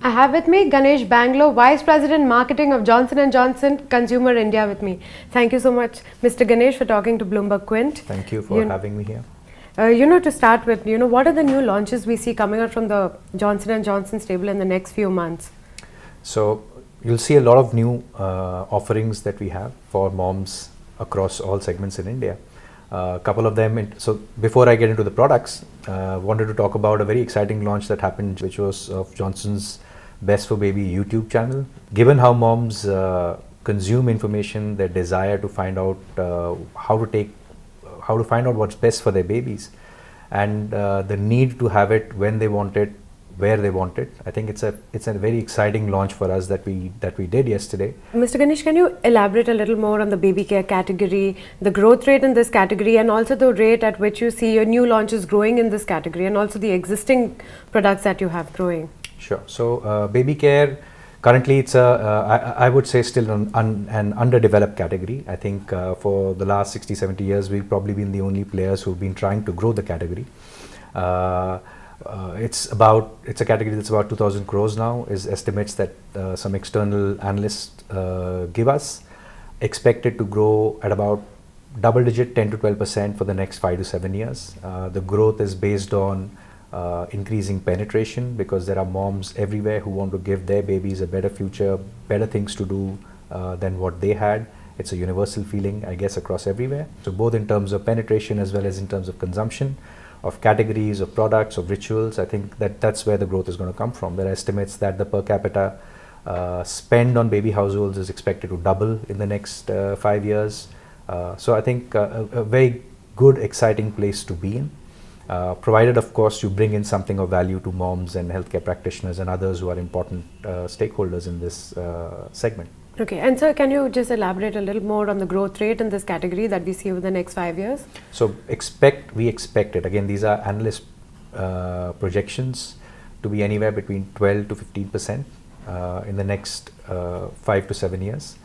I have with me Ganesh Bangalore, Vice President Marketing of Johnson & Johnson Consumer India with me. Thank you so much, Mr. Ganesh, for talking to Bloomberg Quint. Thank you for having me here. To start with, what are the new launches we see coming out from the Johnson & Johnson stable in the next few months? So you'll see a lot of new offerings that we have for moms across all segments in India. A couple of them. So before I get into the products, wanted to talk about a very exciting launch that happened, which was of Johnson's Best for Baby YouTube channel. Given how moms consume information, their desire to find out how to find out what's best for their babies, and the need to have it when they want it, where they want it. I think it's a very exciting launch for us that we did yesterday. Mr. Ganesh, can you elaborate a little more on the baby care category, the growth rate in this category, and also the rate at which you see your new launches growing in this category, and also the existing products that you have growing? Sure. So baby care, currently it's I would say still an underdeveloped category. I think for the last 60-70 years we've probably been the only players who've been trying to grow the category. It's a category that's about 2,000 crores now, is estimates that some external analysts give us. Expected to grow at about double digit, 10 to 12% for the next 5 to 7 years. The growth is based on increasing penetration, because there are moms everywhere who want to give their babies a better future, better things to do than what they had. It's a universal feeling, I guess, across everywhere. So both in terms of penetration as well as in terms of consumption of categories, of products, of rituals, I think that's where the growth is going to come from. There are estimates that the per capita spend on baby households is expected to double in the next 5 years. So I think a very good, exciting place to be in. Provided, of course, you bring in something of value to moms and healthcare practitioners and others who are important stakeholders in this segment. Okay, and so can you just elaborate a little more on the growth rate in this category that we see over the next 5 years? So we expect it, again, these are analyst projections, to be anywhere between 12 to 15% in the next 5 to 7 years.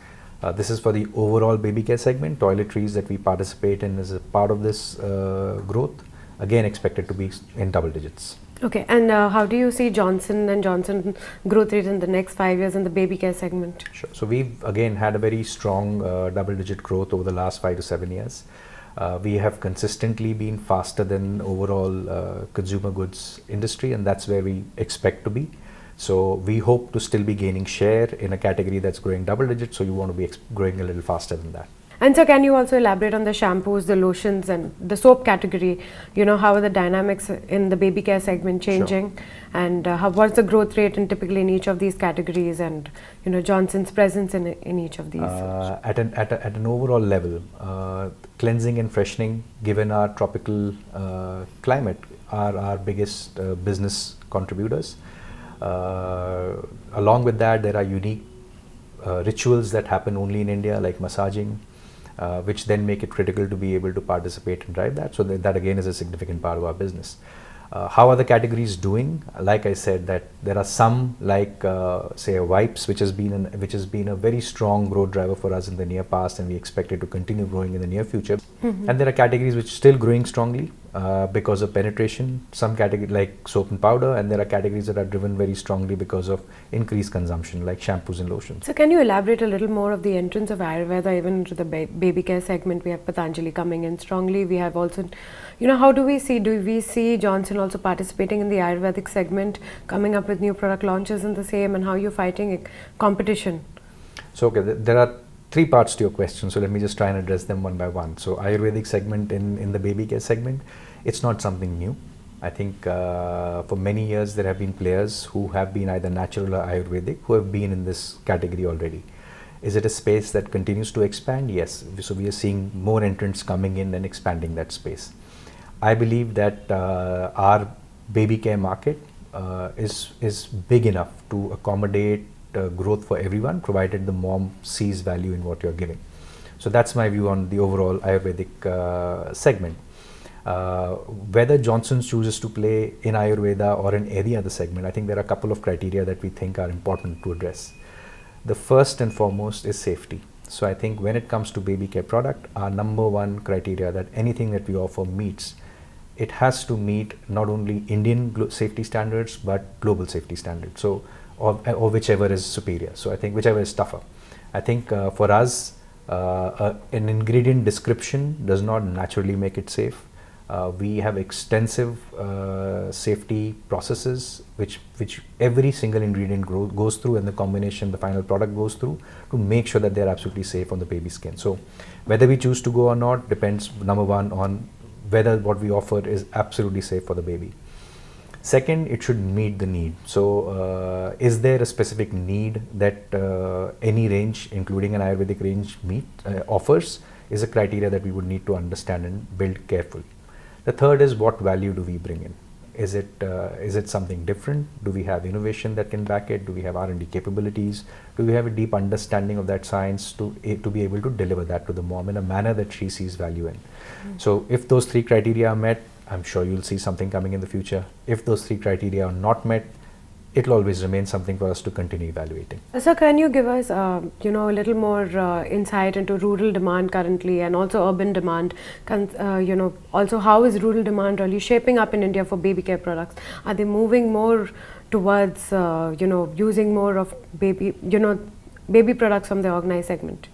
This is for the overall baby care segment. Toiletries that we participate in as a part of this growth, again expected to be in double digits. Okay, and how do you see Johnson & Johnson growth rate in the next 5 years in the baby care segment? Sure. So we've again had a very strong double-digit growth over the last 5 to 7 years. We have consistently been faster than overall consumer goods industry, and that's where we expect to be. So we hope to still be gaining share in a category that's growing double digits, so you want to be growing a little faster than that. And so can you also elaborate on the shampoos, the lotions and the soap category? How are the dynamics in the baby care segment changing? Sure. And what's the growth rate typically in each of these categories, and Johnson's presence in each of these? At an overall level, cleansing and freshening, given our tropical climate, are our biggest business contributors. Along with that, there are unique rituals that happen only in India, like massaging, which then make it critical to be able to participate and drive that. So that again is a significant part of our business. How are the categories doing? Like I said, that there are some like say wipes, which has been a very strong growth driver for us in the near past, and we expect it to continue growing in the near future. Mm-hmm. And there are categories which are still growing strongly because of penetration. Some categories like soap and powder, and there are categories that are driven very strongly because of increased consumption, like shampoos and lotions. So can you elaborate a little more of the entrance of Ayurveda even into the baby care segment? We have Patanjali coming in strongly. We have also, how do we see Johnson also participating in the Ayurvedic segment, coming up with new product launches in the same, and how you're fighting competition? So okay, there are 3 parts to your question, so let me just try and address them one by one. So Ayurvedic segment in the baby care segment, it's not something new. I think for many years there have been players who have been either natural or Ayurvedic who have been in this category already. Is it a space that continues to expand? Yes. So we are seeing more entrants coming in and expanding that space. I believe that our baby care market is big enough to accommodate growth for everyone, provided the mom sees value in what you're giving. So that's my view on the overall Ayurvedic segment. Whether Johnson chooses to play in Ayurveda or in any other segment, I think there are a couple of criteria that we think are important to address. The first and foremost is safety. So I think when it comes to baby care product, our number one criteria that anything that we offer meets, it has to meet not only Indian safety standards but global safety standards. So or whichever is superior. So I think whichever is tougher. I think for us, an ingredient description does not naturally make it safe. We have extensive safety processes which every single ingredient goes through, and the combination, the final product goes through, to make sure that they are absolutely safe on the baby skin. So whether we choose to go or not depends, number one, on whether what we offer is absolutely safe for the baby. Second, it should meet the need. So is there a specific need that any range, including an Ayurvedic range, offers, is a criteria that we would need to understand and build carefully. The third is, what value do we bring in? Is it something different? Do we have innovation that can back it? Do we have R&D capabilities? Do we have a deep understanding of that science to be able to deliver that to the mom in a manner that she sees value in? So if those three criteria are met, I'm sure you'll see something coming in the future. If those three criteria are not met, it'll always remain something for us to continue evaluating. So can you give us, a little more insight into rural demand currently, and also urban demand? Also how is rural demand really shaping up in India for baby care products? Are they moving more towards, using more of baby products from the organized segment?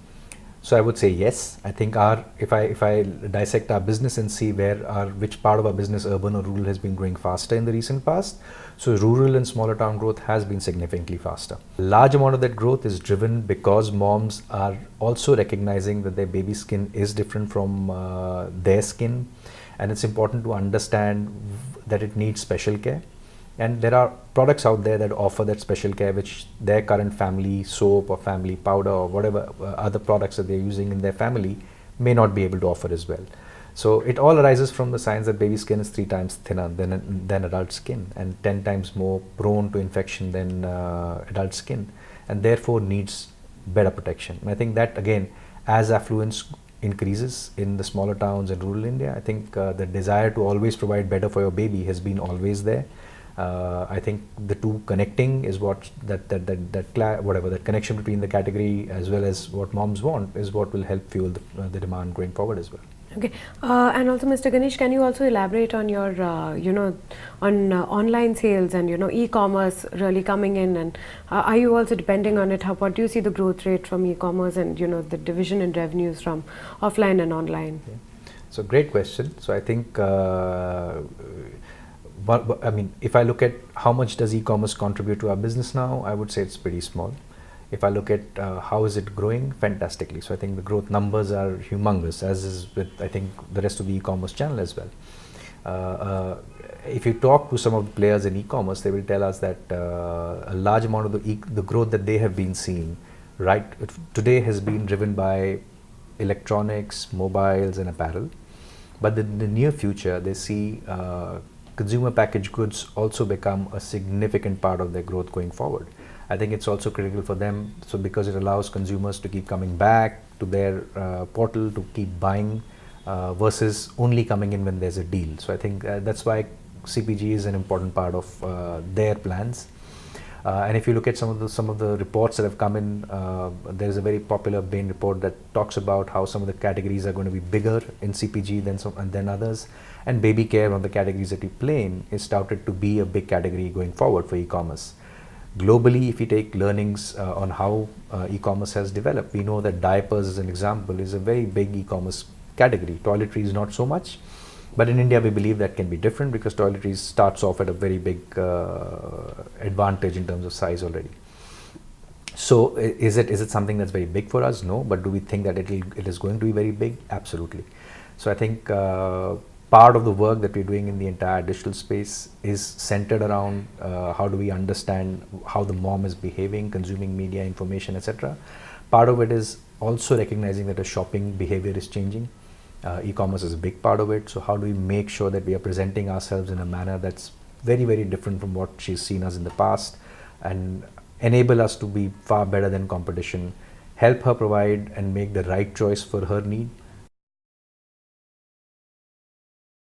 So I would say yes. I think if I dissect our business and see which part of our business, urban or rural, has been growing faster in the recent past, so rural and smaller town growth has been significantly faster. A large amount of that growth is driven because moms are also recognizing that their baby skin is different from their skin, and it's important to understand that it needs special care. And there are products out there that offer that special care, which their current family soap or family powder or whatever other products that they're using in their family may not be able to offer as well. So it all arises from the science that baby skin is 3 times thinner than adult skin, and 10 times more prone to infection than adult skin, and therefore needs better protection. And I think that, again, as affluence increases in the smaller towns and rural India, I think the desire to always provide better for your baby has been always there. I think the two connecting is what that connection between the category as well as what moms want is what will help fuel the demand going forward as well. Okay, and also Mr. Ganesh, can you also elaborate on your, on online sales and e-commerce really coming in, and are you also depending on it? What do you see the growth rate from e-commerce and the division in revenues from offline and online? Yeah. So great question. So I think. But I mean, if I look at how much does e-commerce contribute to our business now, I would say it's pretty small. If I look at how is it growing, fantastically. So I think the growth numbers are humongous, as is with, I think, the rest of the e-commerce channel as well. If you talk to some of the players in e-commerce, they will tell us that a large amount of the growth that they have been seeing right today has been driven by electronics, mobiles and apparel. But in the near future, they see consumer packaged goods also become a significant part of their growth going forward. I think it's also critical for them, so because it allows consumers to keep coming back to their portal to keep buying versus only coming in when there's a deal. So I think that's why CPG is an important part of their plans. And if you look at some of the reports that have come in, there is a very popular Bain report that talks about how some of the categories are going to be bigger in CPG than others, and baby care, one of the categories that we play in, is touted to be a big category going forward for e-commerce. Globally, if you take learnings on how e-commerce has developed, we know that diapers, as an example, is a very big e-commerce category. Toiletries not so much. But in India, we believe that can be different because toiletries starts off at a very big advantage in terms of size already. So is it something that's very big for us? No. But do we think that it is going to be very big? Absolutely. So I think part of the work that we're doing in the entire digital space is centered around how do we understand how the mom is behaving, consuming media, information, etc. Part of it is also recognizing that the shopping behavior is changing. E-commerce is a big part of it. So how do we make sure that we are presenting ourselves in a manner that's very, very different from what she's seen us in the past, and enable us to be far better than competition, help her provide and make the right choice for her need,